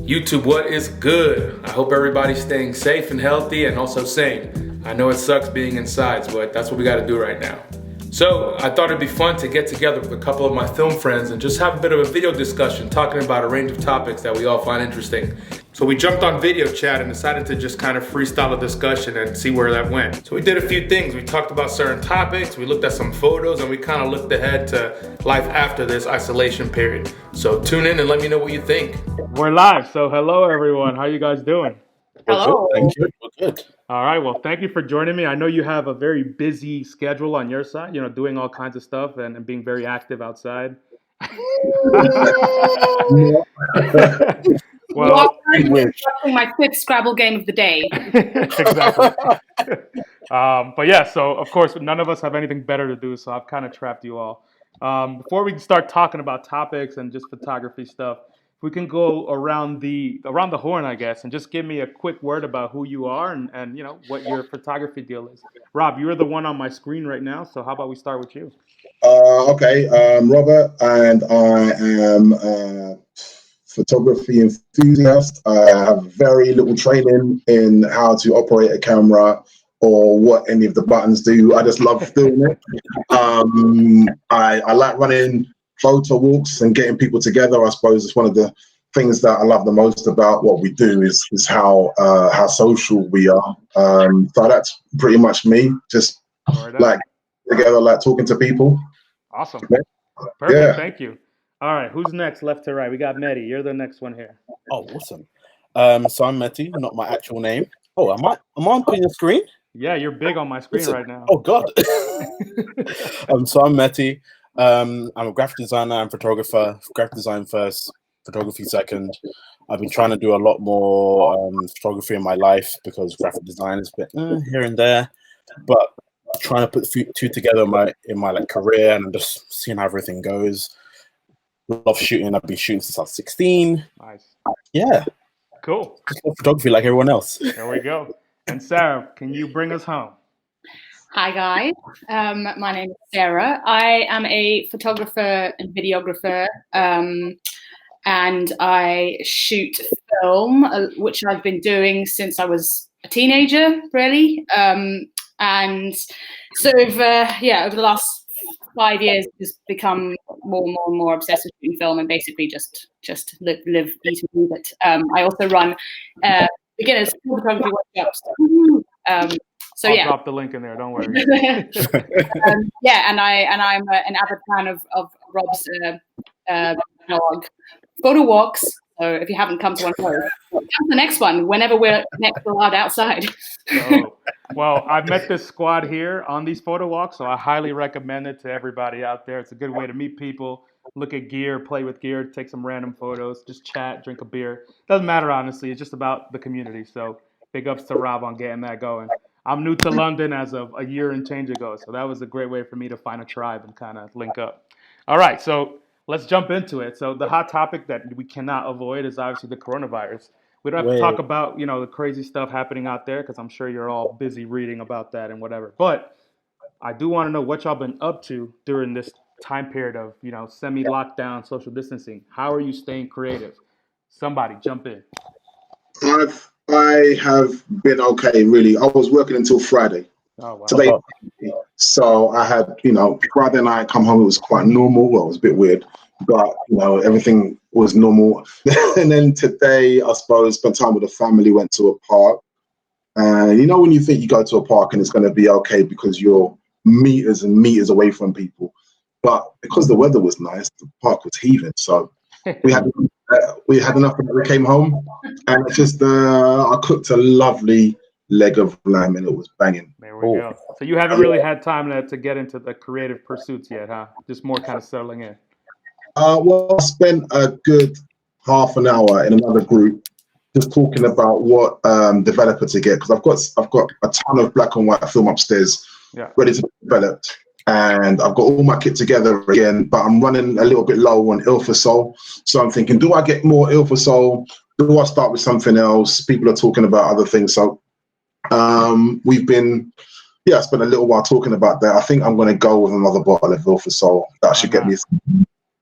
YouTube, what is good? I hope everybody's staying safe and healthy and also sane. I know it sucks being inside, but that's what we gotta do right now. So I thought it'd be fun to get together with a couple of my film friends and just have a bit of a video discussion talking about a range of topics that we all find interesting. So we jumped on video chat and decided to just kind of freestyle a discussion and see where that went. So we did a few things. We talked about certain topics, we looked at some photos, and we kind of looked ahead to life after this isolation period. So tune in and let me know what you think. We're live, so hello everyone. How you guys doing? Hello. Thank you. We're good. All right, well, thank you for joining me. I know you have a very busy schedule on your side, doing all kinds of stuff and being very active outside. Well, I'm watching my fifth Scrabble game of the day. Exactly. But yeah, so of course, none of us have anything better to do, so I've kind of trapped you all. Before we start talking about topics and just photography stuff, we can go around the horn, I guess, and just give me a quick word about who you are and what your photography deal is. Rob, you're the one on my screen right now, so how about we start with you? Okay, Robert, and I am a photography enthusiast. I have very little training in how to operate a camera or what any of the buttons do. I just love doing it. I like running photo walks and getting people together. I suppose it's one of the things that I love the most about what we do is how social we are. So that's pretty much me. Just like together, like talking to people. Awesome. Yeah. Perfect. Yeah. Thank you. All right, who's next? Left to right. We got Mehdi. You're the next one here. Oh, awesome. So I'm Mehdi, not my actual name. Oh, am I on the screen? Yeah, you're big on my screen right now. Oh God. So I'm Mehdi. I'm a graphic designer and photographer. Graphic design first, photography second. I've been trying to do a lot more photography in my life because graphic design is a bit here and there, but trying to put two together in my like career, and I'm just seeing how everything goes. Love shooting. I've been shooting since I was 16. Nice. Yeah. Cool. Just love photography like everyone else. There we go. And Sarah, can you bring us home? Hi guys, my name is Sarah. I am a photographer and videographer, and I shoot film, which I've been doing since I was a teenager, really. And sort of, over the last 5 years, just become more and more obsessed with shooting film and basically just live, eat, and breathe it. I also run beginners photography workshops. I'll drop the link in there. Don't worry. And I'm an avid fan of Rob's blog, Photo Walks. So if you haven't come to one of those, come to the next one whenever we're next allowed outside. Well, I've met this squad here on these photo walks, so I highly recommend it to everybody out there. It's a good way to meet people, look at gear, play with gear, take some random photos, just chat, drink a beer. Doesn't matter, honestly. It's just about the community. So big ups to Rob on getting that going. I'm new to London as of a year and change ago, so that was a great way for me to find a tribe and kind of link up. All right, so let's jump into it. So the hot topic that we cannot avoid is obviously the coronavirus. We don't have to talk about, the crazy stuff happening out there because I'm sure you're all busy reading about that and whatever. But I do want to know what y'all been up to during this time period of, semi-lockdown, social distancing. How are you staying creative? Somebody jump in. I have been okay, really. I was working until Friday. Oh, wow. Today, so I had, Friday night come home. It was quite normal. Well, it was a bit weird, but everything was normal. And then today, I suppose, spent time with the family. Went to a park. And when you think you go to a park and it's going to be okay because you're meters and meters away from people, but because the weather was nice, the park was heaving. So we had enough when we came home, and it's just I cooked a lovely leg of lamb and it was banging. There we go. So you haven't really had time to get into the creative pursuits yet, huh? Just more kind of settling in. Well, I spent a good half an hour in another group just talking about what developer to get, because I've got a ton of black and white film upstairs ready to be developed. And I've got all my kit together again, but I'm running a little bit low on Ilfosol. So I'm thinking, do I get more Ilfosol? Do I start with something else? People are talking about other things. So we've been, I spent a little while talking about that. I think I'm going to go with another bottle of Ilfosol. That should get me.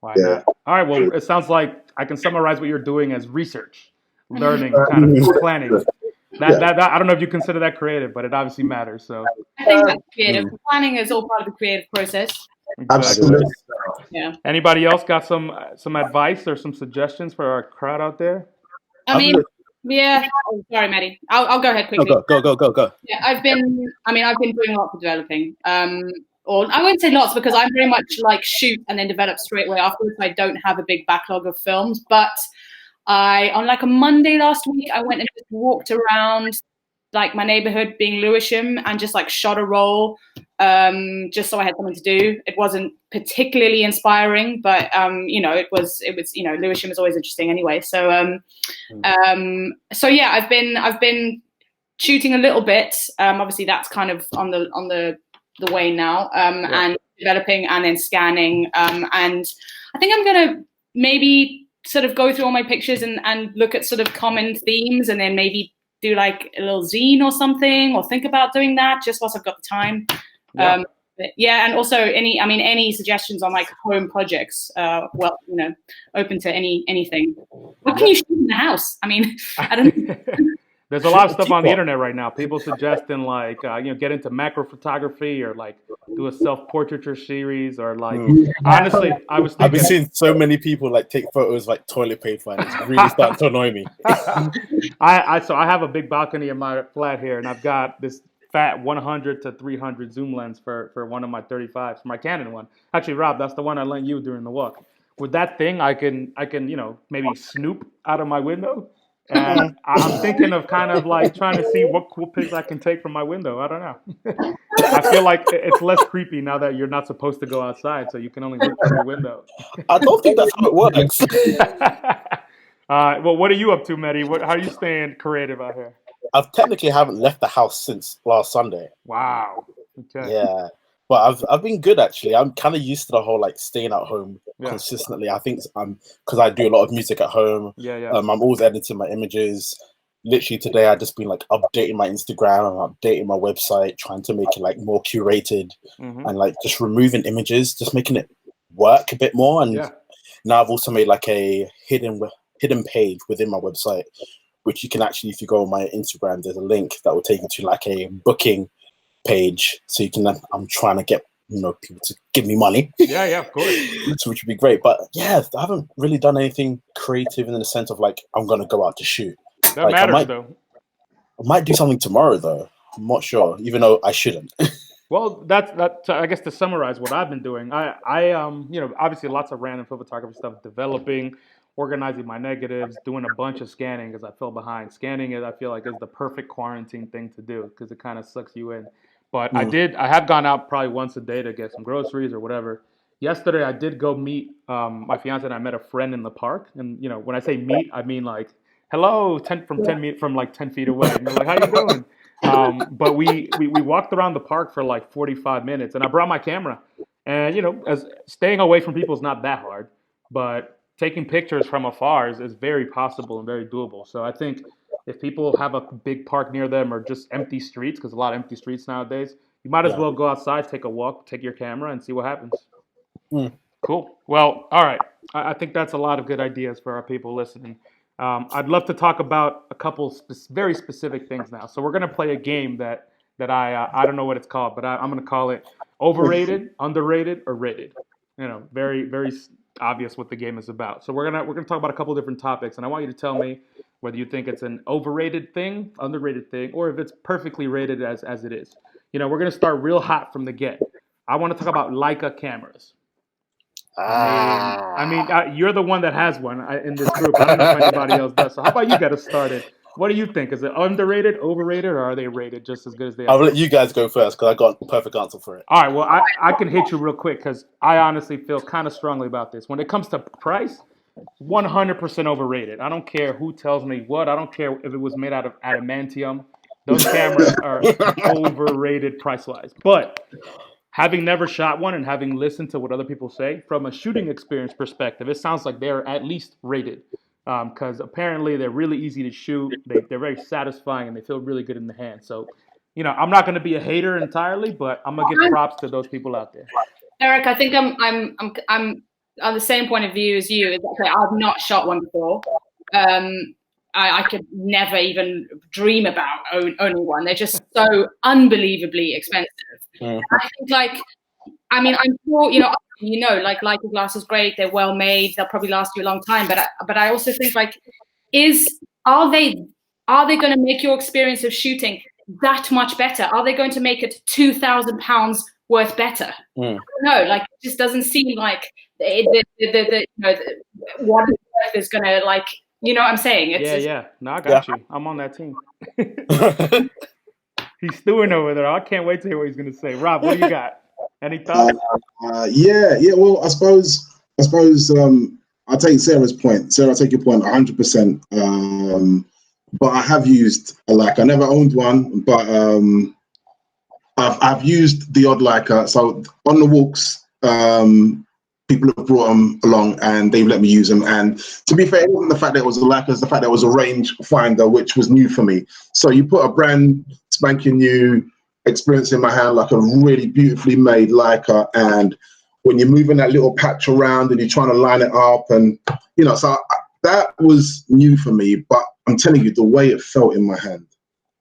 Why not? All right. Well, it sounds like I can summarize what you're doing as research. learning, kind of planning. That I don't know if you consider that creative, but it obviously matters. So I think that's creative. Planning is all part of the creative process. Absolutely. Yeah. Anybody else got some advice or some suggestions for our crowd out there? I mean, yeah. Oh, sorry, Maddie. I'll go ahead quickly. Go. Yeah, I've been doing lots of developing. Or I won't say lots because I'm very much like shoot and then develop straight away afterwards. I don't have a big backlog of films, but on like a Monday last week, I went and just walked around like my neighborhood being Lewisham and just like shot a roll, just so I had something to do. It wasn't particularly inspiring, but it was Lewisham is always interesting anyway. So yeah, I've been shooting a little bit. Obviously that's kind of on the way now, and developing and then scanning. And I think I'm gonna maybe sort of go through all my pictures and look at sort of common themes, and then maybe do like a little zine or something, or think about doing that just whilst I've got the time. And also any suggestions on like home projects, open to anything. What can you shoot in the house? I mean, I don't know. There's a lot of stuff on the internet right now. People suggesting like get into macro photography or like do a self-portraiture series or like honestly, I've been seeing so many people like take photos like toilet paper and it's really starting to annoy me. I have a big balcony in my flat here and I've got this fat 100 to 300 zoom lens for one of my 35s, for my Canon one. Actually, Rob, that's the one I lent you during the walk. With that thing, I can maybe snoop out of my window. And I'm thinking of kind of like trying to see what cool pics I can take from my window. I don't know. I feel like it's less creepy now that you're not supposed to go outside, so you can only look through your window. I don't think that's how it works. Well, what are you up to, Mehdi? How are you staying creative out here? I technically haven't left the house since last Sunday. Wow. Okay. Yeah. But I've been good actually. I'm kind of used to the whole like staying at home consistently. I think because I do a lot of music at home. I'm always editing my images. Literally today, I've just been like updating my Instagram and updating my website, trying to make it like more curated and like just removing images, just making it work a bit more. And now I've also made like a hidden page within my website, which you can actually, if you go on my Instagram, there's a link that will take you to like a booking page, so you can. I'm trying to get people to give me money. Of course. Which would be great. But I haven't really done anything creative in the sense of like I'm gonna go out to shoot. That matters though. I might do something tomorrow though. I'm not sure, even though I shouldn't. Well, that's I guess to summarize what I've been doing. I obviously lots of random film photography stuff, developing, organizing my negatives, doing a bunch of scanning because I fell behind. Scanning I feel like is the perfect quarantine thing to do because it kind of sucks you in. But I have gone out probably once a day to get some groceries or whatever. Yesterday I did go meet my fiance and I met a friend in the park. And when I say meet, I mean like hello, 10 from like 10 feet away. And they're like, how you doing? But we walked around the park for like 45 minutes and I brought my camera. And as staying away from people is not that hard, but taking pictures from afar is very possible and very doable. So I think if people have a big park near them or just empty streets, because a lot of empty streets nowadays, you might as well go outside, take a walk, take your camera, and see what happens. Cool. Well, all right. I think that's a lot of good ideas for our people listening. I'd love to talk about a couple very specific things now. So we're going to play a game that I don't know what it's called, but I'm going to call it Overrated, Underrated, or Rated. Very, very obvious what the game is about. So we're gonna talk about a couple different topics, and I want you to tell me whether you think it's an overrated thing, underrated thing, or if it's perfectly rated as it is. We're gonna start real hot from the get. I want to talk about Leica cameras. I mean, you're the one that has one in this group. I don't know if anybody else does. So how about you get us started? What do you think? Is it underrated, overrated, or are they rated just as good as they are? I'll let you guys go first because I got a perfect answer for it. All right. Well, I can hit you real quick because I honestly feel kind of strongly about this. When it comes to price, 100% overrated. I don't care who tells me what. I don't care if it was made out of adamantium. Those cameras are overrated price-wise. But having never shot one and having listened to what other people say, from a shooting experience perspective, it sounds like they're at least rated. Because apparently they're really easy to shoot. They're very satisfying and they feel really good in the hand. So, I'm not going to be a hater entirely, but I'm going to give props to those people out there. Eric, I think I'm on the same point of view as you. Okay, I've not shot one before. I I could never even dream about owning one. They're just so unbelievably expensive. And I think, like, I mean, I'm sure, like Leica glass is great. They're well made. They'll probably last you a long time. But I also think, like, are they going to make your experience of shooting that much better? Are they going to make it £2,000 worth better? No, like, it just doesn't seem like what is going to, like, you know what I'm saying? No, I got you. I'm on that team. He's stewing over there. I can't wait to hear what he's going to say. Rob, what do you got? Any thoughts? Yeah. Well, I suppose I'll take Sarah's point. Sarah, I'll take your point 100%. But I have used a Leica. I never owned one, but I've used the odd Leica. So on the walks, people have brought them along and they've let me use them. And to be fair, it wasn't the fact that it was a Leica, it's the fact that it was a range finder, which was new for me. So you put a brand spanking new experience in my hand, like a really beautifully made Leica, and when you're moving that little patch around and you're trying to line it up, and so that was new for me. But I'm telling you, the way it felt in my hand,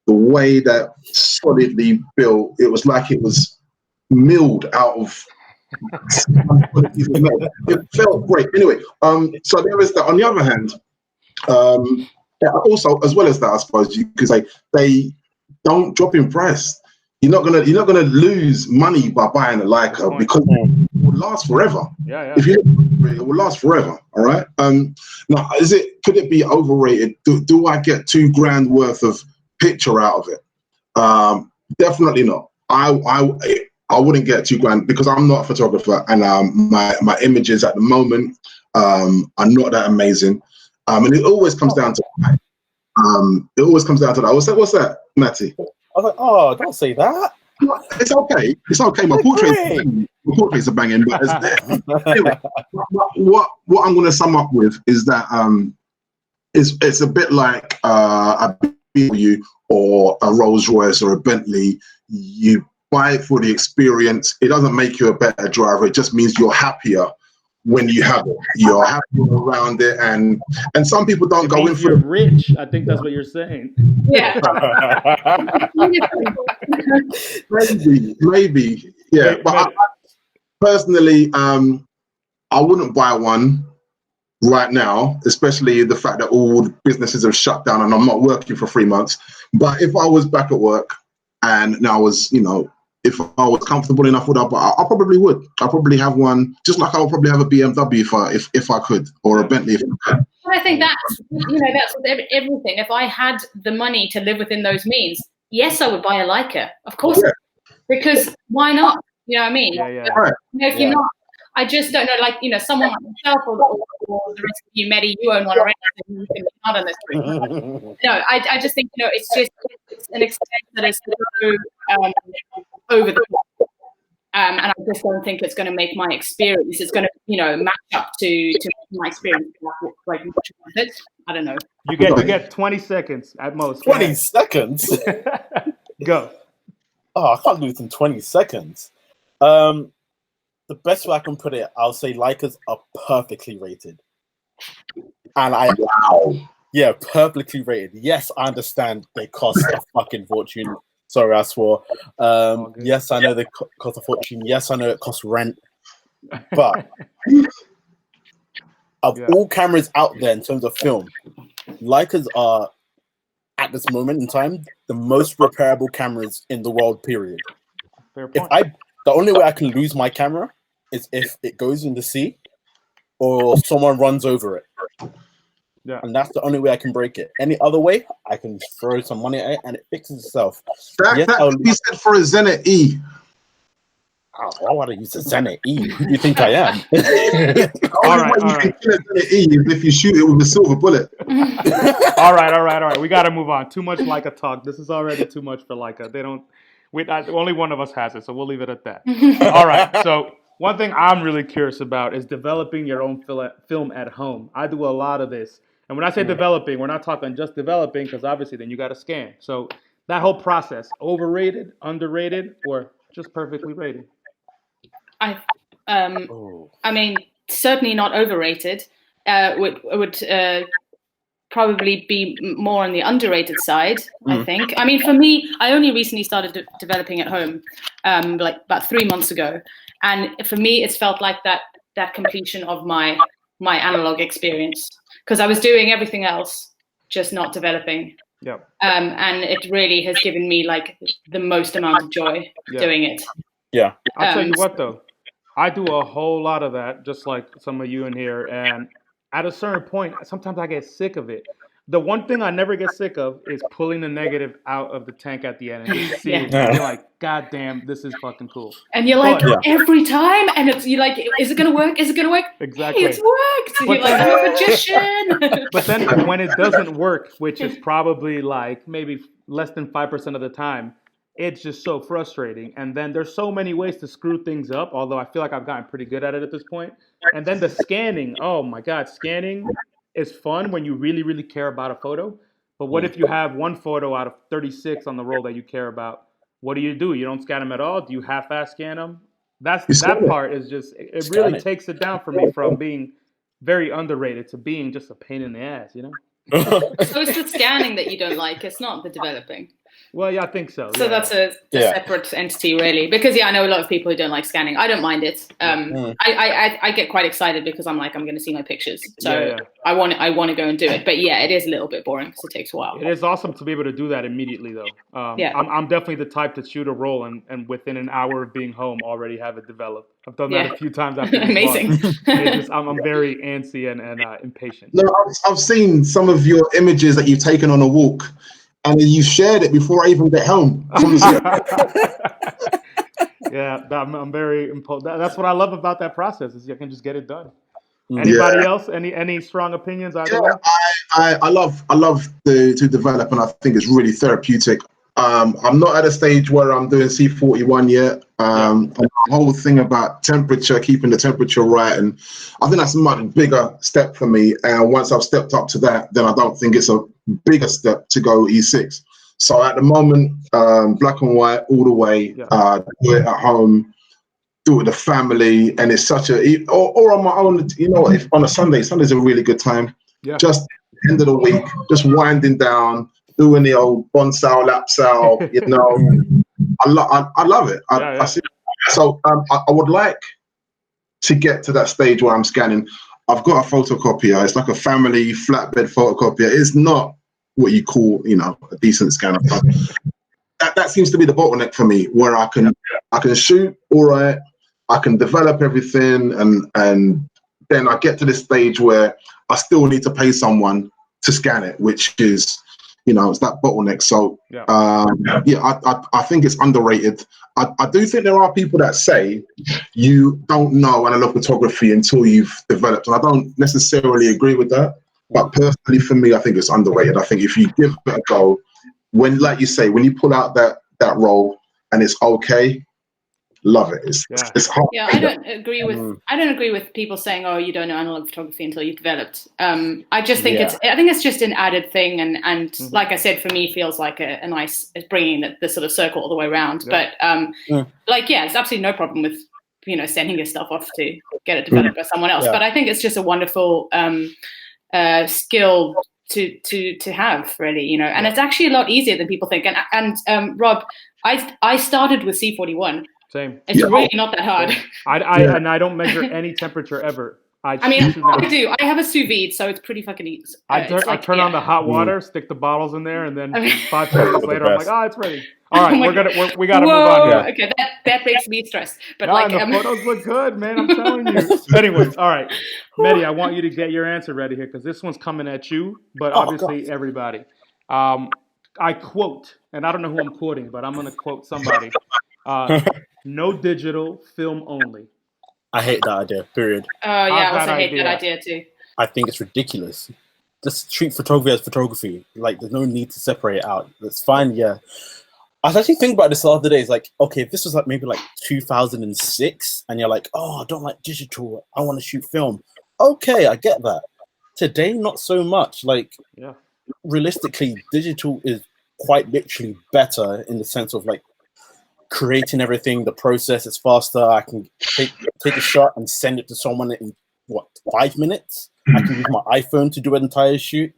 the way that solidly built, it was like it was milled out of it felt great. Anyway, so there is that. On the other hand, also, as well as that, I suppose you could say they don't drop in price. You're not gonna lose money by buying a Leica because it will last forever. Yeah. If you look at it, it will last forever. All right. Now, could it be overrated? Do I get $2,000 worth of picture out of it? Definitely not. I wouldn't get $2,000 because I'm not a photographer, and my images at the moment are not that amazing. And it always comes down to it always comes down to that. What's that, Matty? I was like, oh, don't say that. It's okay. It's okay. My portraits are banging. But anyway, what I'm going to sum up with is that it's a bit like a BMW or a Rolls Royce or a Bentley. You buy it for the experience. It doesn't make you a better driver. It just means you're happier when you have it. You're happier around it, and some people don't go in for you're rich. I think that's what you're saying. Yeah. maybe. Yeah. But personally, I wouldn't buy one right now, especially the fact that all the businesses have shut down and I'm not working for 3 months. But if I was back at work and I was, if I was comfortable enough with it, I probably would. I'll probably have one, just like I would probably have a BMW if I could, or a Bentley if I could. But I think that's with everything. If I had the money to live within those means, yes, I would buy a Leica, of course, because why not? You know what I mean? Yeah. But, if you're not, I just don't know. Like, someone like myself or the rest of you, Mehdi, you own one already, so you can not on this group. No, I just think it's an extent that is so over the top. And I just don't think it's going to make my experience. It's going to, match up to my experience. Like, I don't know. You get 20 seconds at most. 20 seconds? Go. Oh, I can't do it in 20 seconds. The best way I can put it, I'll say Leicas are perfectly rated. And perfectly rated. Yes, I understand they cost a fucking fortune. Sorry, I swore. Yes, I know they cost a fortune. Yes, I know it costs rent. But of all cameras out there in terms of film, Leicas are, at this moment in time, the most repairable cameras in the world, period. The only way I can lose my camera is if it goes in the sea or someone runs over it. Yeah. And that's the only way I can break it. Any other way, I can throw some money at it and it fixes itself. That you said for a Zenit E. Oh, why would I use a Zenit E? Who do you think I am? All right. You can kill a Zenit E is if you shoot it with a silver bullet. All right. We got to move on. Too much Leica talk. This is already too much for Leica. Only one of us has it, so we'll leave it at that. All right. So one thing I'm really curious about is developing your own film at home. I do a lot of this. And when I say developing, we're not talking just developing, because obviously then you got to scan. So that whole process, overrated, underrated, or just perfectly rated? I mean, certainly not overrated. Would probably be more on the underrated side, I think. I mean, for me, I only recently started developing at home, like about 3 months ago. And for me, it's felt like that completion of my analog experience, because I was doing everything else, just not developing. Yeah. And it really has given me like the most amount of joy doing it. Yeah. I'll tell you what though, I do a whole lot of that, just like some of you in here. And at a certain point, sometimes I get sick of it. The one thing I never get sick of is pulling the negative out of the tank at the end and just seeing it. You're like, God damn, this is fucking cool. And you're like, every time, and you're like, is it gonna work? Is it gonna work? Exactly. Hey, it's worked. And you're like, I'm a magician. But then when it doesn't work, which is probably like maybe less than 5% of the time, it's just so frustrating. And then there's so many ways to screw things up, although I feel like I've gotten pretty good at it at this point. And then the scanning, oh my God, scanning is fun when you really, really care about a photo. But what if you have one photo out of 36 on the roll that you care about? What do? You don't scan them at all? Do you half-ass scan them? That part is just, it really takes it down for me from being very underrated to being just a pain in the ass, you know? So it's the scanning that you don't like, it's not the developing. Well, yeah, I think so. So that's a separate entity, really. Because I know a lot of people who don't like scanning. I don't mind it. I get quite excited because I'm going to see my pictures. So I want to go and do it. But yeah, it is a little bit boring because it takes a while. It is awesome to be able to do that immediately, though. I'm definitely the type to shoot a roll and within an hour of being home already have it developed. I've done that a few times after. Amazing. I'm very antsy and impatient. No, I've seen some of your images that you've taken on a walk. And you shared it before I even get home. Yeah, I'm very imposed. That's what I love about that process is you can just get it done. Anybody else? Any strong opinions? I love to develop, and I think it's really therapeutic. I'm not at a stage where I'm doing C41 yet. The whole thing about temperature, keeping the temperature right, and I think that's a much bigger step for me. And once I've stepped up to that, then I don't think it's a bigger step to go E6. So at the moment, black and white all the way. Do it at home, do it with the family, and it's such or on my own. You know, if on a Sunday's a really good time. Yeah. Just end of the week, just winding down, doing the old bonsal, lapsal, you know. I love it. I see. So I would like to get to that stage where I'm scanning. I've got a photocopier. It's like a family flatbed photocopier. It's not what you call, a decent scanner. That seems to be the bottleneck for me, where I can shoot all right, I can develop everything, and then I get to this stage where I still need to pay someone to scan it, which is, it's that bottleneck. So I think it's underrated. I do think there are people that say you don't know analog photography until you've developed, and I don't necessarily agree with that. But personally, for me, I think it's underrated. I think if you give it a go, like you say, when you pull out that roll and it's okay, love it. It's hard. Yeah, I don't agree with people saying, "Oh, you don't know analog photography until you've developed." I just think it's just an added thing, and like I said, for me, feels like a nice, it's bringing the sort of circle all the way around. Yeah. But there's absolutely no problem with sending your stuff off to get it developed by someone else. Yeah. But I think it's just a wonderful skill to have, really, and it's actually a lot easier than people think. And Rob, I started with C41. Same. It's really not that hard. And I don't measure any temperature ever. I do. I have a sous vide, so it's pretty fucking easy. I turn on the hot water, stick the bottles in there, and then 5 minutes later, I'm like, oh, it's ready. All right, we gotta move on here. Okay, that makes me stressed. But the photos look good, man. I'm telling you. Anyways, all right, Mehdi, I want you to get your answer ready here because this one's coming at you, but obviously everybody. I quote, and I don't know who I'm quoting, but I'm gonna quote somebody. No digital, film only. I hate that idea, period. Oh, yeah, I also hate that idea too. I think it's ridiculous. Just treat photography as photography. Like, there's no need to separate it out. That's fine, yeah. I was actually thinking about this the other day. It's like, okay, if this was maybe 2006, and you're like, oh, I don't like digital, I want to shoot film. Okay, I get that. Today, not so much. Realistically, digital is quite literally better in the sense of creating everything. The process is faster. I can take a shot and send it to someone in 5 minutes. I can use my iPhone to do an entire shoot.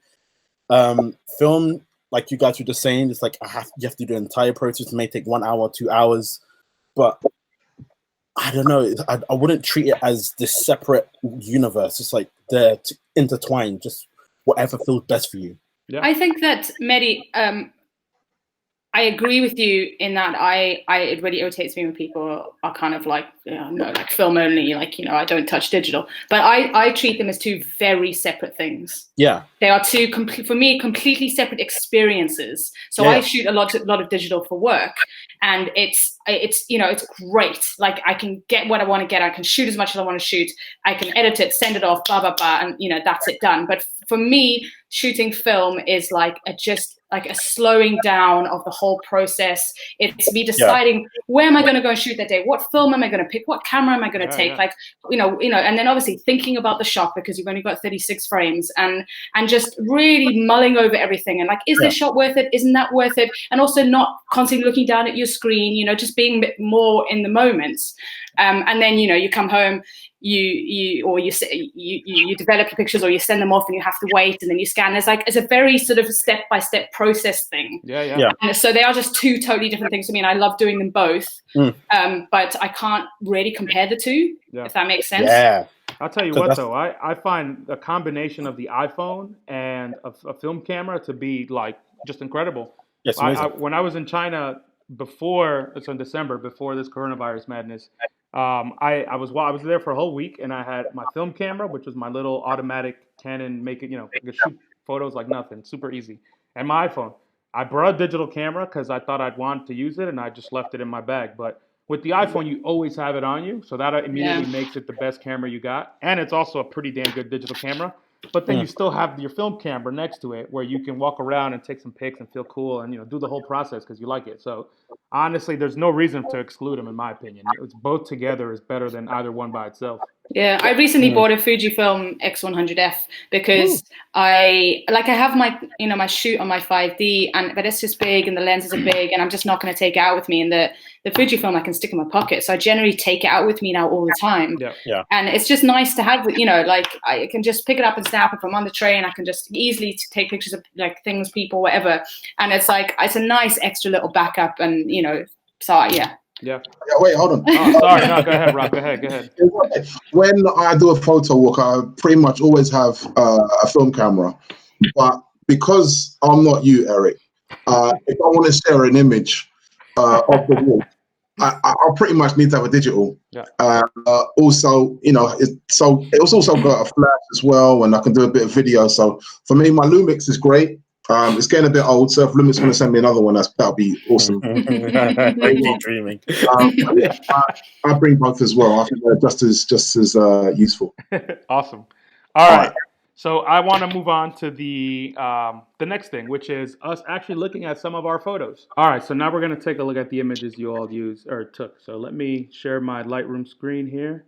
Film, like you guys were just saying, it's like you have to do the entire process. It may take 1 hour, 2 hours, but I don't know. I wouldn't treat it as this separate universe. It's like they're intertwined. Just whatever feels best for you. Yeah. I think that Mehdi, I agree with you in that it really irritates me when people are kind of like, no, like film only, like, I don't touch digital. But I treat them as two very separate things. Yeah. They are two, for me, completely separate experiences. So I shoot a lot of digital for work, and it's great. Like, I can get what I want to get. I can shoot as much as I want to shoot. I can edit it, send it off, blah, blah, blah, and, that's it done. But for me, shooting film is like a slowing down of the whole process. It's me deciding where am I going to go and shoot that day? What film am I going to pick? What camera am I going to take? Like, and then obviously thinking about the shot, because you've only got 36 frames, and just really mulling over everything. And like, is this shot worth it? Isn't that worth it? And also not constantly looking down at your screen, just being more in the moments. And then, you come home, you develop your pictures, or you send them off and you have to wait, and then you scan. It's a very sort of step-by-step process thing. Yeah. And so they are just two totally different things for me, and I love doing them both. But I can't really compare the two, if that makes sense. Yeah. I'll tell you what, though, I find a combination of the iPhone and a film camera to be like just incredible. Yes, when I was in China it's in December, before this coronavirus madness, I was there for a whole week, and I had my film camera, which was my little automatic Canon, I could shoot photos like nothing, super easy, and my iPhone. I brought a digital camera because I thought I'd want to use it, and I just left it in my bag. But with the iPhone, you always have it on you, so that immediately makes it the best camera you got, and it's also a pretty damn good digital camera. But then you still have your film camera next to it, where you can walk around and take some pics and feel cool and do the whole process because you like it. So honestly, there's no reason to exclude them, in my opinion. It's both together is better than either one by itself. Yeah, I recently bought a Fujifilm X100F because I have my my shoot on my 5D, but it's just big and the lenses are big, and I'm just not going to take it out with me. And the Fujifilm I can stick in my pocket, so I generally take it out with me now all the time. Yeah. And it's just nice to have, like I can just pick it up and snap. If I'm on the train, I can just easily take pictures of like things, people, whatever. And it's a nice extra little backup, and so yeah. Yeah. Wait, hold on. Oh, sorry. No, go ahead, Rob. Go ahead. When I do a photo walk, I pretty much always have a film camera. But because I'm not you, Eric, if I want to share an image of the walk, I pretty much need to have a digital. Yeah. Also, it's also got a flash as well, and I can do a bit of video. So for me, my Lumix is great. It's getting a bit old, so if Lumix want to send me another one, that'll be awesome. Dreaming. I bring both as well. I think they're just as useful. Awesome. All right. So I want to move on to the next thing, which is us actually looking at some of our photos. All right. So now we're going to take a look at the images you all used or took. So let me share my Lightroom screen here,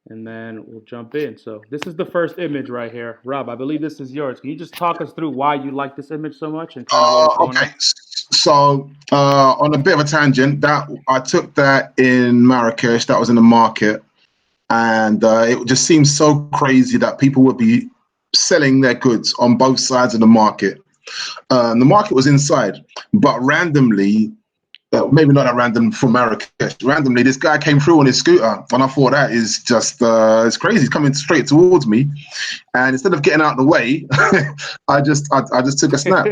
and then we'll jump in. So this is the first image right here. Rob, I believe this is yours. Can you just talk us through why you like this image so much? And okay. So on a bit of a tangent, I took that in Marrakesh. That was in the market. And it just seems so crazy that people would be selling their goods on both sides of the market. The market was inside, but randomly, maybe not at random from Marrakesh, randomly this guy came through on his scooter, and I thought that is just it's crazy. He's coming straight towards me, and instead of getting out of the way, I just took a snap.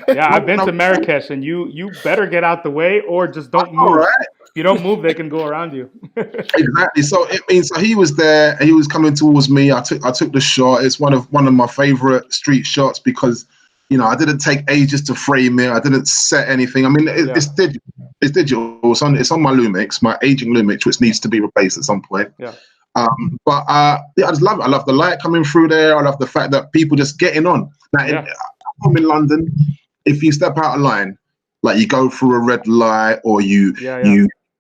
Yeah, I've been to Marrakesh, and you better get out the way or just don't move. Right. If you don't move, they can go around you. Exactly. So it means he was there, he was coming towards me. I took the shot. It's one of my favorite street shots because I didn't take ages to frame it. I didn't set anything. I mean, it's digital. It's digital. It's on my Lumix, my aging Lumix, which needs to be replaced at some point. Yeah. But I just love it. I love the light coming through there. I love the fact that people just getting on. Now, I'm in London. If you step out of line, like you go through a red light or you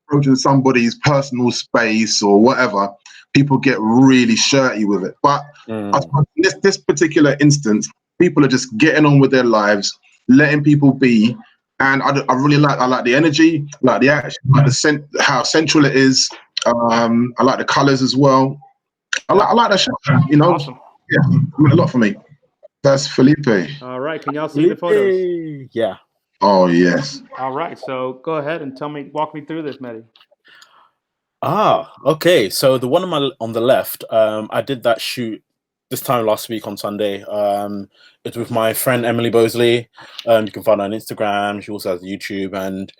approaching somebody's personal space or whatever, people get really shirty with it. But I suppose in this particular instance, people are just getting on with their lives, letting people be, and I really like the energy, like the action, like how central it is. I like the colors as well. I like the shot. Awesome. Yeah, I mean, a lot for me. That's Felipe. All right. Can y'all see the photos? Yeah. Oh, yes. All right. So go ahead and walk me through this, Mehdi. Okay. So the one on the left, I did that shoot this time last week on Sunday. It's with my friend Emily Bosley. You can find her on Instagram. She also has YouTube, and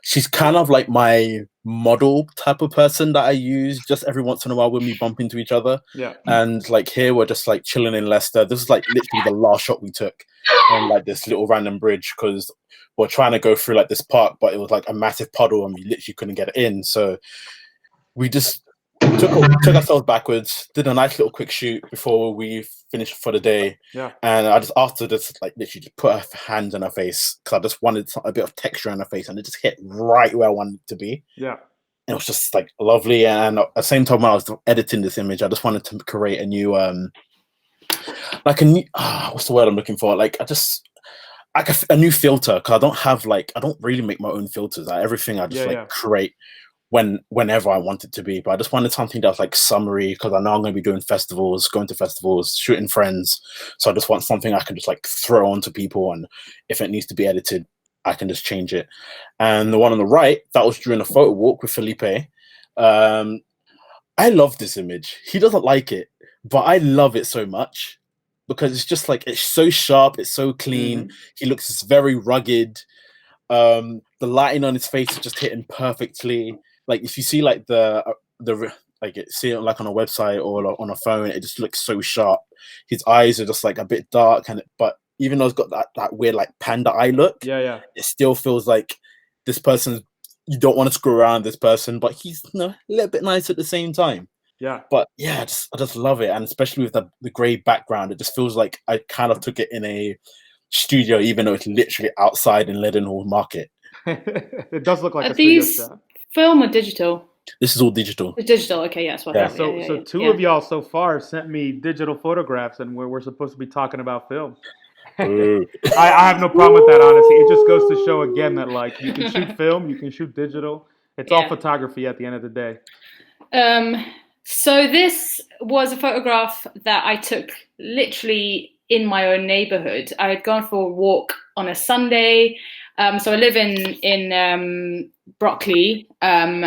she's kind of like my model type of person that I use just every once in a while when we bump into each other. Yeah. And like here we're just like chilling in Leicester. This is like literally the last shot we took on like this little random bridge because we're trying to go through like this park, but it was like a massive puddle and we literally couldn't get it in. So we just took ourselves backwards, did a nice little quick shoot before we finished for the day. Yeah. And I just asked her to just like literally just put her hands on her face because I just wanted a bit of texture on her face, and it just hit right where I wanted it to be. Yeah. And it was just like lovely. And at the same time, when I was editing this image, I just wanted to create a new what's the word I'm looking for? Like a new filter, because I don't really make my own filters. Everything I just create whenever I want it to be. But I just wanted something that was like summary, because I know I'm going to be doing festivals, going to festivals, shooting friends. So I just want something I can just like throw onto people, and if it needs to be edited, I can just change it. And the one on the right, that was during a photo walk with Felipe. I love this image. He doesn't like it, but I love it so much because it's just like, it's so sharp, it's so clean. Mm-hmm. He looks very rugged. The lighting on his face is just hitting perfectly. Like if you see like see it like on a website or on a phone, it just looks so sharp. His eyes are just like a bit dark, but even though it's got that weird like panda eye look, it still feels like this person, you don't want to screw around this person, but he's a little bit nice at the same time. Yeah. But yeah, I just love it. And especially with the grey background, it just feels like I kind of took it in a studio, even though it's literally outside in Leadenhall Market. It does look like Are a studio these shot. Film or digital? This is all digital. It's digital, okay, yes. Yeah. So two of y'all so far sent me digital photographs, and we're supposed to be talking about film. I have no problem with that, honestly. It just goes to show again that like you can shoot film, you can shoot digital. It's all photography at the end of the day. So this was a photograph that I took literally in my own neighborhood. I had gone for a walk on a Sunday. So I live in Brockley, and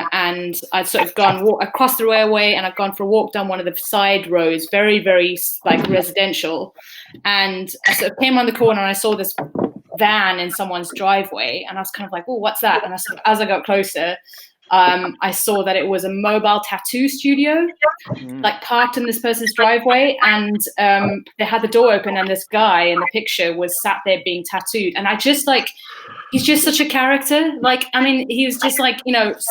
I'd sort of walk across the railway, and I've gone for a walk down one of the side roads, very, very like residential. And I sort of came on the corner and I saw this van in someone's driveway, and I was kind of like, oh, what's that? And as I got closer, I saw that it was a mobile tattoo studio, like parked in this person's driveway, and they had the door open, and this guy in the picture was sat there being tattooed. And I just like, he's just such a character. Like, I mean, he was just like,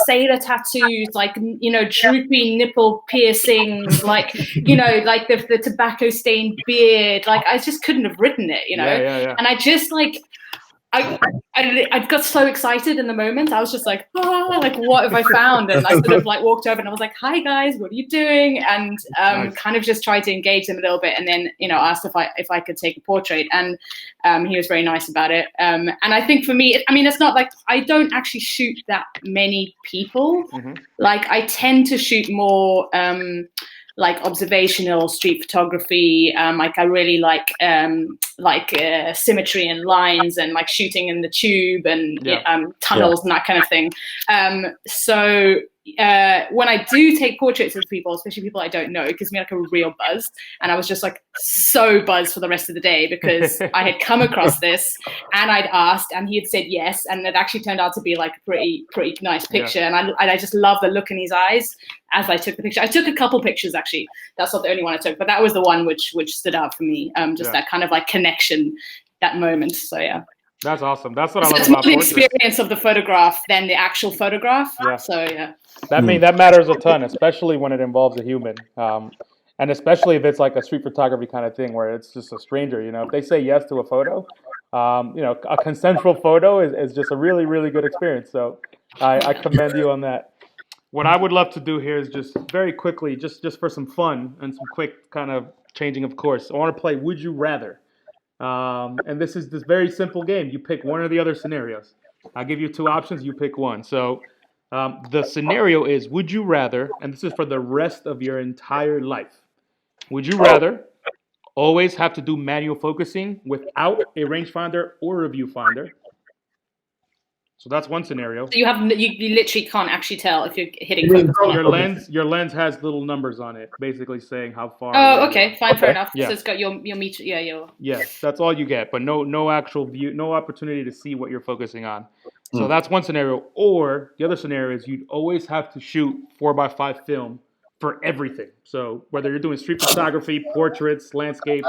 sailor tattoos, like, droopy nipple piercings, like, like the tobacco stained beard. Like, I just couldn't have written it, Yeah. And I just like, I got so excited in the moment. I was just like, like, what have I found? And I sort of like walked over and I was like, hi guys, what are you doing? And kind of just tried to engage them a little bit, and then asked if I could take a portrait, and he was very nice about it. And I think for me, it's not like I don't actually shoot that many people. Mm-hmm. Like I tend to shoot more like observational street photography. Like I really like symmetry and lines, and like shooting in the tube and tunnels and that kind of thing. So when I do take portraits of people, especially people I don't know, it gives me like a real buzz. And I was just like so buzzed for the rest of the day because I had come across this and I'd asked and he had said yes, and it actually turned out to be like a pretty nice picture. And I just love the look in his eyes as I took the picture. I took a couple pictures actually. That's not the only one I took, but that was the one which stood out for me. That kind of like connection, that moment. So yeah. That's awesome. That's what I love it's about more the experience of the photograph than the actual photograph. Yeah. So yeah. That matters a ton, especially when it involves a human. And especially if it's like a street photography kind of thing where it's just a stranger, if they say yes to a photo, a consensual photo is just a really, really good experience. So I commend you on that. What I would love to do here is just very quickly, just for some fun and some quick kind of changing of course. I want to play Would You Rather. And this is this very simple game. You pick one or the other scenarios. I'll give you two options. You pick one. So the scenario is, would you rather, and this is for the rest of your entire life, would you rather Always have to do manual focusing without a rangefinder or a viewfinder. So that's one scenario. So you literally can't actually tell if you're hitting focus. Your lens has little numbers on it, basically saying how far. Oh, okay, fine, fair enough. Yeah. So it's got your meter. Yeah, that's all you get, but no actual view, no opportunity to see what you're focusing on. So that's one scenario. Or the other scenario is you'd always have to shoot 4x5 film for everything. So whether you're doing street photography, portraits, landscapes,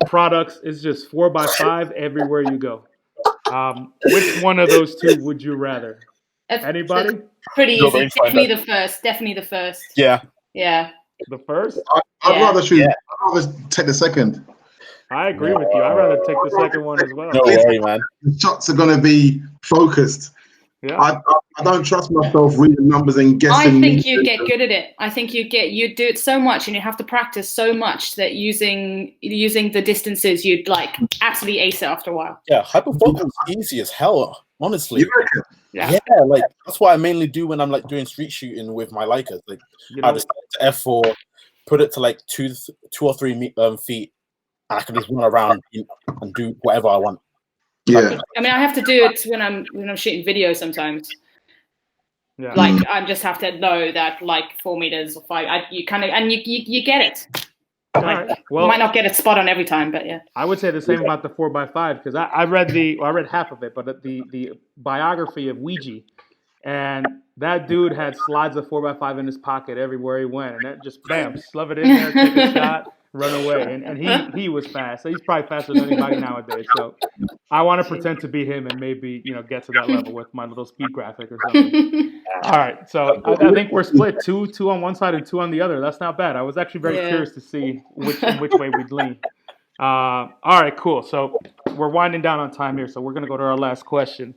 products, it's just 4x5 everywhere you go. Which one of those two would you rather? Anybody? Pretty easy. Definitely the first. Yeah. Yeah. The first? I'd rather shoot. I'd rather take the second. I agree with you. I'd rather take the second one as well. No worry, man. The shots are going to be focused. Yeah. I don't trust myself reading numbers and guessing. I think you'd get good at it. I think you'd do it so much, and you have to practice so much that using the distances, you'd like absolutely ace it after a while. Yeah, hyperfocus is easy as hell, honestly. You reckon? Yeah, like that's what I mainly do when I'm like doing street shooting with my Leica. Like I just to f4, put it to like 2 or 3 feet, and I can just run around and do whatever I want. Yeah. I mean, I have to do it when I'm shooting video sometimes. Yeah. Like I just have to know that like 4 meters or 5. You get it. Like, well, you might not get it spot on every time, but yeah. I would say the same about the 4x5 because I read half of it, but the biography of Ouija, and that dude had slides of 4x5 in his pocket everywhere he went, and that just bam, slove it in there, take a shot, run away, and he was fast. So he's probably faster than anybody nowadays. So I want to pretend to be him and maybe get to that level with my little speed graphic or something. All right, so I think we're split two on one side and 2 on the other. That's not bad. I was actually very curious to see which way we'd lean. All right, cool. So we're winding down on time here, so we're gonna go to our last question.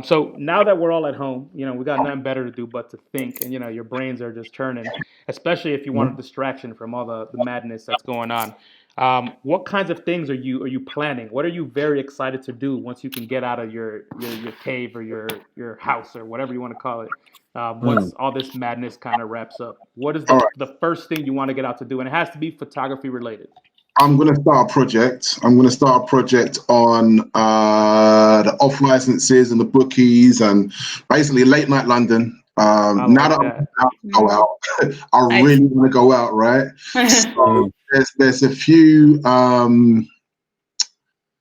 So now that we're all at home, we got nothing better to do but to think, and your brains are just turning, especially if you want a distraction from all the madness that's going on. What kinds of things are you planning? What are you very excited to do once you can get out of your cave or your house or whatever you want to call it? Once all this madness kind of wraps up, what is the first thing you want to get out to do? And it has to be photography related. I'm going to start a project. I'm going to start a project on the off licenses and the bookies and basically late night London. Now that I'm about to go out, I really want to go out, right? So there's a few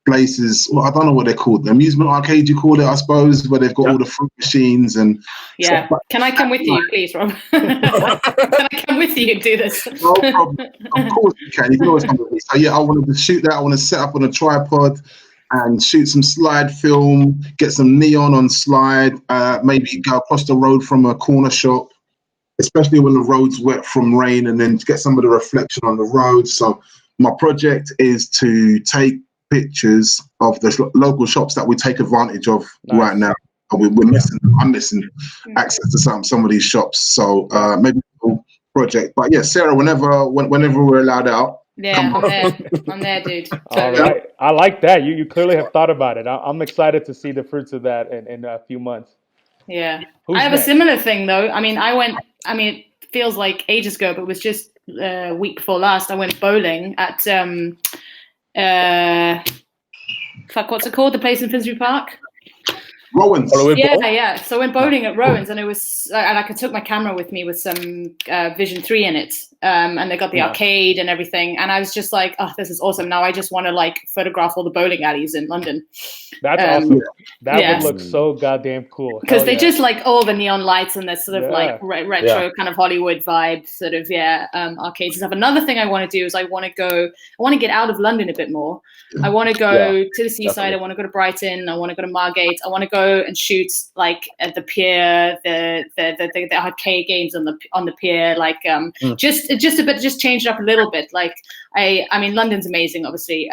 places. Well, I don't know what they're called. The amusement arcade, you call it, I suppose, where they've got all the fruit machines and. Yeah. Can I come with you, please, Rob? Can I come with you and do this? No problem. Of course you can. You can always come with me. So yeah, I wanted to shoot that. I want to set up on a tripod and shoot some slide film, get some neon on slide, maybe go across the road from a corner shop, especially when the road's wet from rain, and then get some of the reflection on the road. So my project is to take pictures of the local shops that we take advantage of right now. I'm missing access to some of these shops. So maybe a project. But yeah, Sarah, whenever we're allowed out. Yeah, I'm there, dude. Totally. All right. I like that. You clearly have thought about it. I'm excited to see the fruits of that in a few months. Yeah. I have a similar thing though. I mean, it feels like ages ago, but it was just a week before last. I went bowling at what's it called? The place in Finsbury Park? Rowan's. Yeah. So I went bowling at Rowan's, and it was, and I took my camera with me with some Vision 3 in it, and they got the arcade and everything, and I was just like, oh, this is awesome. Now I just want to like photograph all the bowling alleys in London. That's awesome. That would look so goddamn cool. Because they just like all the neon lights and this sort of like retro kind of Hollywood vibe sort of arcades and stuff. Another thing I want to do is I want to get out of London a bit more. I want to go to the seaside. I want to go to Brighton. I want to go to Margate. I want to go and shoot like at the pier, the arcade games on the pier, like just change it up a little bit. Like I mean, London's amazing, obviously,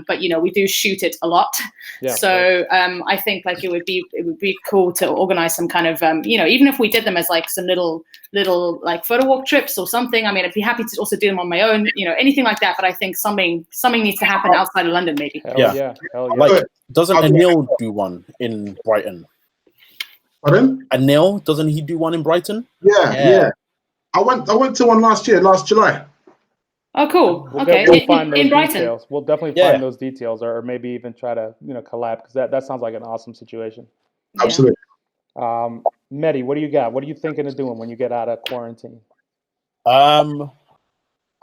but we do shoot it a lot. Yeah, so I think like it would be cool to organize some kind of even if we did them as like some little like photo walk trips or something. I mean, I'd be happy to also do them on my own, anything like that. But I think something needs to happen outside of London, maybe. Hell yeah. Like, doesn't Anil do one in Brighton? Pardon? Anil, doesn't he do one in Brighton? Yeah. I went to one last July. Oh, cool. We'll Okay, we'll find those in Brighton. details. We'll definitely Yeah. find those details, or maybe even try to collab, because that sounds like an awesome situation. Yeah. Absolutely. Mehdi, what do you got? What are you thinking of doing when you get out of quarantine?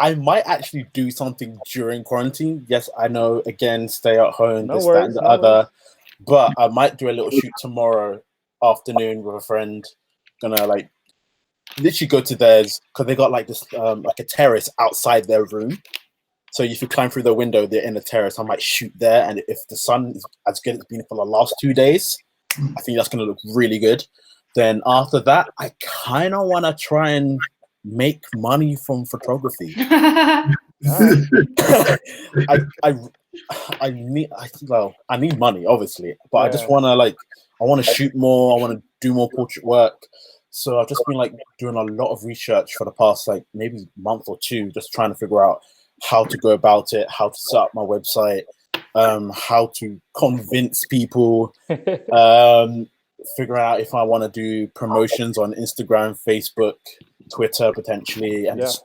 I might actually do something during quarantine. Yes, I know. Again, stay at home, No this, worries, that, and the no other. worries. But I might do a little shoot tomorrow afternoon with a friend. Gonna like literally go to theirs because they got like this like a terrace outside their room. So if you climb through the window, they're in a terrace. I might shoot there, and if the sun is as good as it's been for the last 2 days, I think that's gonna look really good. Then after that, I kind of want to try and make money from photography. I need money, obviously, but I just want to shoot more. I want to do more portrait work. So I've just been like doing a lot of research for the past like maybe month or two, just trying to figure out how to go about it, how to set up my website, how to convince people, figure out if I want to do promotions on Instagram, Facebook, Twitter, potentially, and just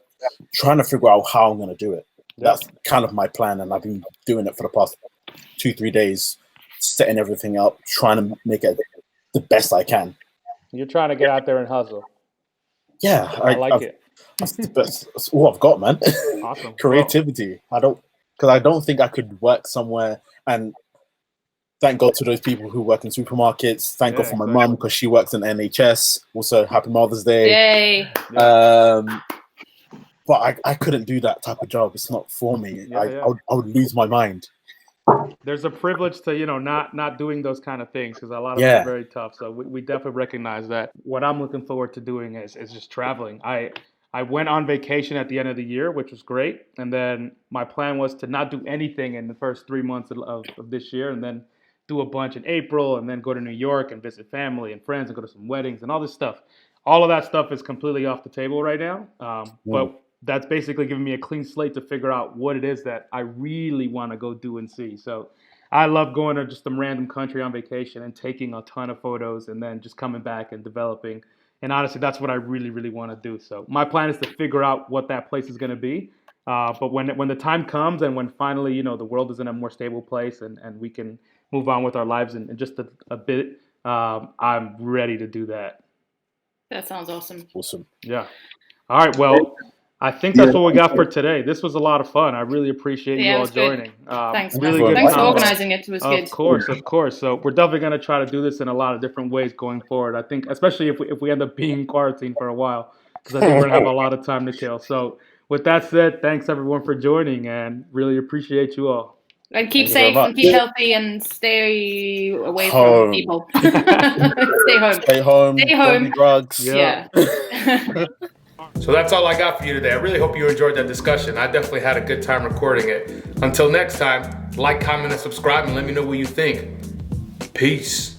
trying to figure out how I'm going to do it. That's kind of my plan, and I've been doing it for the past 2-3 days, setting everything up, trying to make it the best I can. You're trying to get out there and hustle. Yeah, I like it. That's the best. That's all I've got, man. Awesome. Creativity. I don't think I could work somewhere. And thank God to those people who work in supermarkets. Thank God for my mum, because she works in NHS. Also, happy Mother's Day. Yay. But I couldn't do that type of job. It's not for me. I would lose my mind. There's a privilege to not doing those kind of things, because a lot of it is very tough. So we definitely recognize that. What I'm looking forward to doing is just traveling. I went on vacation at the end of the year, which was great, and then my plan was to not do anything in the first 3 months of this year, and then do a bunch in April, and then go to New York and visit family and friends and go to some weddings and all this stuff. All of that stuff is completely off the table right now. But that's basically giving me a clean slate to figure out what it is that I really want to go do and see. So I love going to just some random country on vacation and taking a ton of photos and then just coming back and developing. And honestly, that's what I really, really want to do. So my plan is to figure out what that place is going to be. But when the time comes, and when finally, the world is in a more stable place, and we can move on with our lives in just a bit, I'm ready to do that. That sounds awesome. Awesome. Yeah. All right. Well, I think that's what we got for today. This was a lot of fun. I really appreciate you all joining. Thanks. Really good. Thanks for convo. organizing it. It was good. Of course. So we're definitely going to try to do this in a lot of different ways going forward. I think, especially if we end up being quarantined for a while, because I think we're going to have a lot of time to kill. So with that said, thanks everyone for joining, and really appreciate you all. And keep safe and keep healthy and stay away from people. Stay home. Stay home. Stay home. Don't do drugs. Yeah. So that's all I got for you today. I really hope you enjoyed that discussion. I definitely had a good time recording it. Until next time, like, comment, and subscribe, and let me know what you think. Peace.